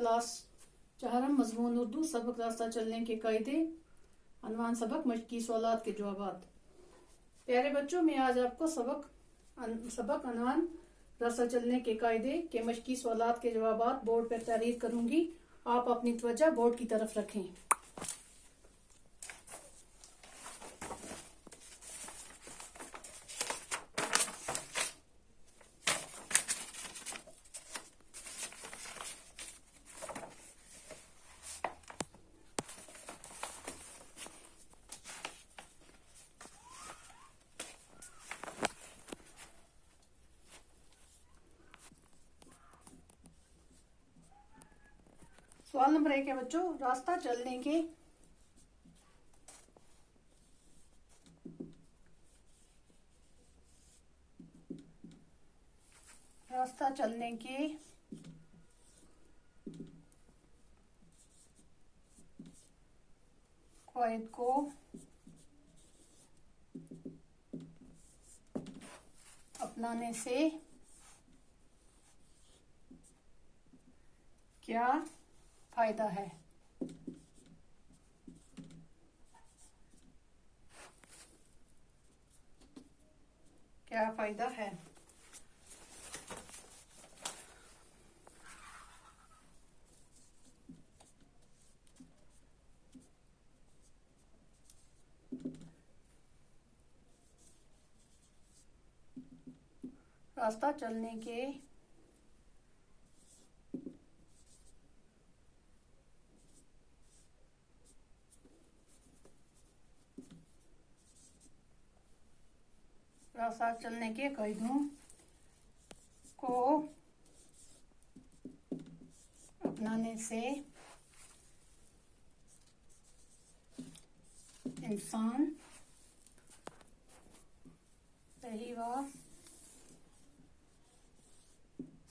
Class चहरम मजमून उर्दू सबक रास्ता चलने के कायदे अनवान सबक मशकी सवालात के जवाबात। प्यारे बच्चों, मैं आज आपको सबक अनवान रास्ता चलने के कायदे के मशकी सवालात के जवाबात बोर्ड पर तहरीर करूंगी। आप अपनी तवज्जो बोर्ड की तरफ रखें। सवाल नंबर 1 है बच्चों, रास्ता चलने के कायदे को अपनाने से क्या फायदा है? क्या फायदा है? रास्ता चलने के कायदों को अपनाने से इंसान सही व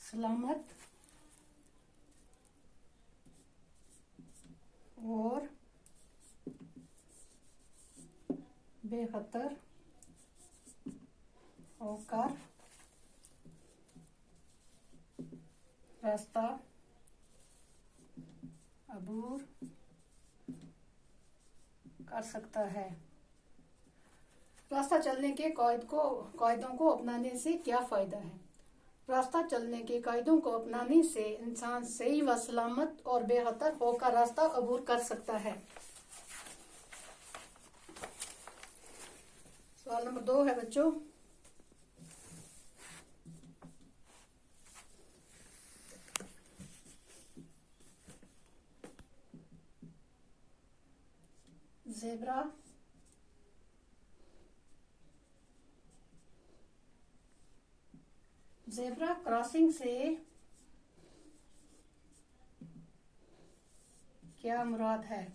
सलामत और बेखतर होकर रास्ता अबूर कर सकता है। रास्ता चलने के कायदों को अपनाने से क्या फायदा है? रास्ता चलने के कायदों को अपनाने से इंसान सही व सलामत और बेखतर होकर रास्ता अबूर कर सकता है। सवाल नंबर 2 है बच्चों, ज़ेब्रा क्रॉसिंग से क्या मुराद है?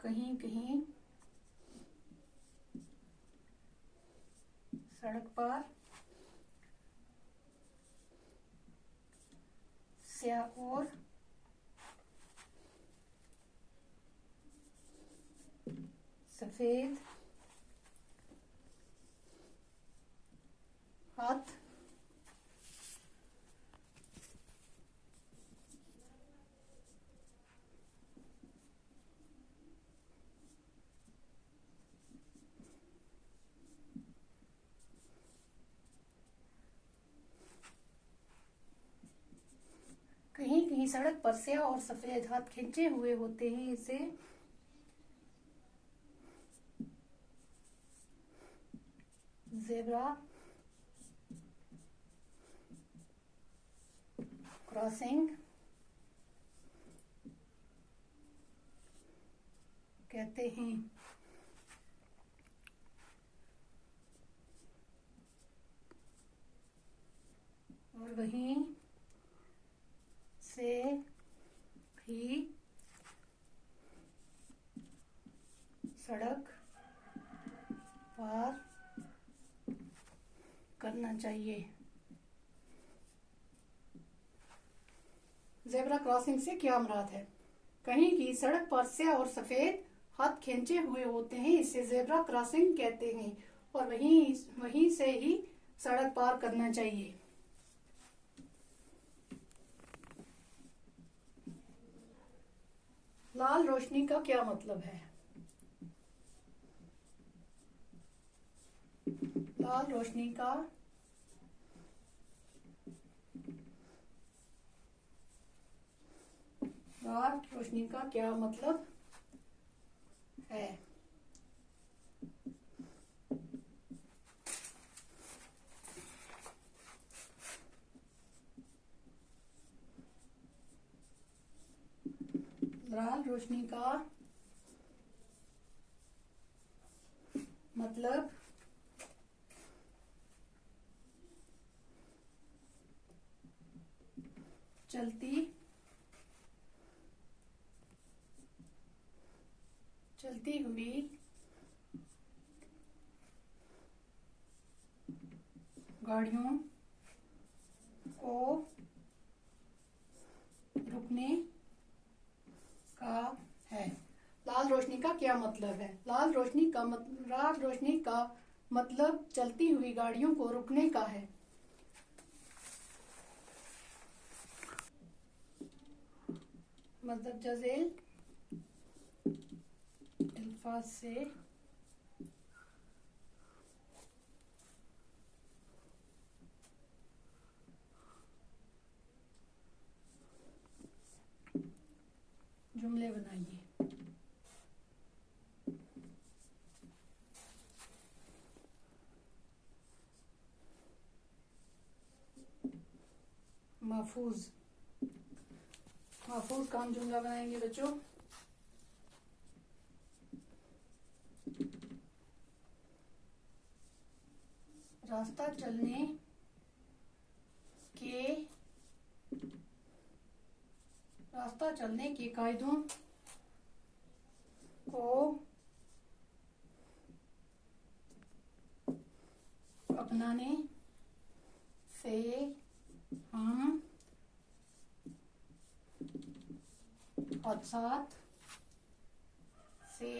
कहीं कहीं सड़क पर स्याह और सफेद हाथ कहीं कहीं सड़क पर स्याह और सफेद हाथ खींचे हुए होते हैं। इसे ज़ेब्रा क्रॉसिंग कहते हैं। और वहीं से भी सड़क पार करना चाहिए। जेब्रा क्रॉसिंग से क्या मुराद है? कहीं की सड़क पर स्याह और सफेद हाथ खींचे हुए होते हैं, इसे जेब्रा क्रॉसिंग कहते हैं और वहीं से ही सड़क पार करना चाहिए। लाल रोशनी का क्या मतलब है? लाल रोशनी का क्या मतलब है? लाल रोशनी का मतलब चलती हुई गाड़ियों को रुकने का है। लाल रोशनी का क्या मतलब है? लाल रोशनी का मतलब चलती हुई गाड़ियों को रुकने का है। मतलब जज़ेल अल्फाज से जुमले बनाइए। महफूज का हम जुमला बनाएंगे बच्चों। रास्ता चलने के कायदों को अपनाने से हम हादसात से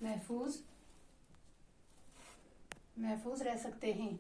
महफूज रह सकते हैं।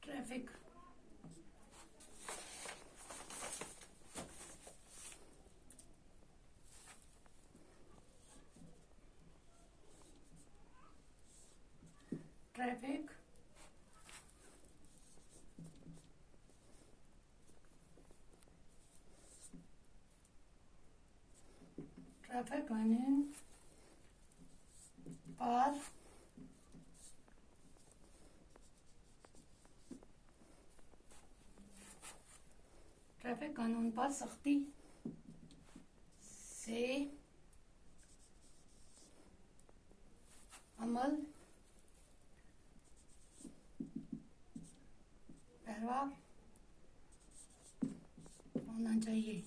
ट्रैफिक कानून पर ट्रैफिक कानून पर सख्ती से अमल पैरवा होना चाहिए।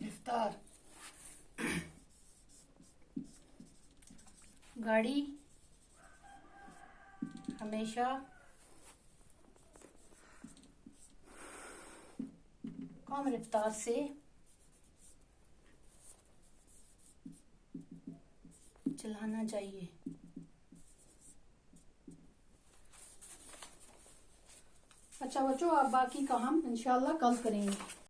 रफ्तार गाड़ी हमेशा कम रफ्तार से चलाना चाहिए। अच्छा बच्चों, आप बाकी का हम इंशाल्लाह कल करेंगे।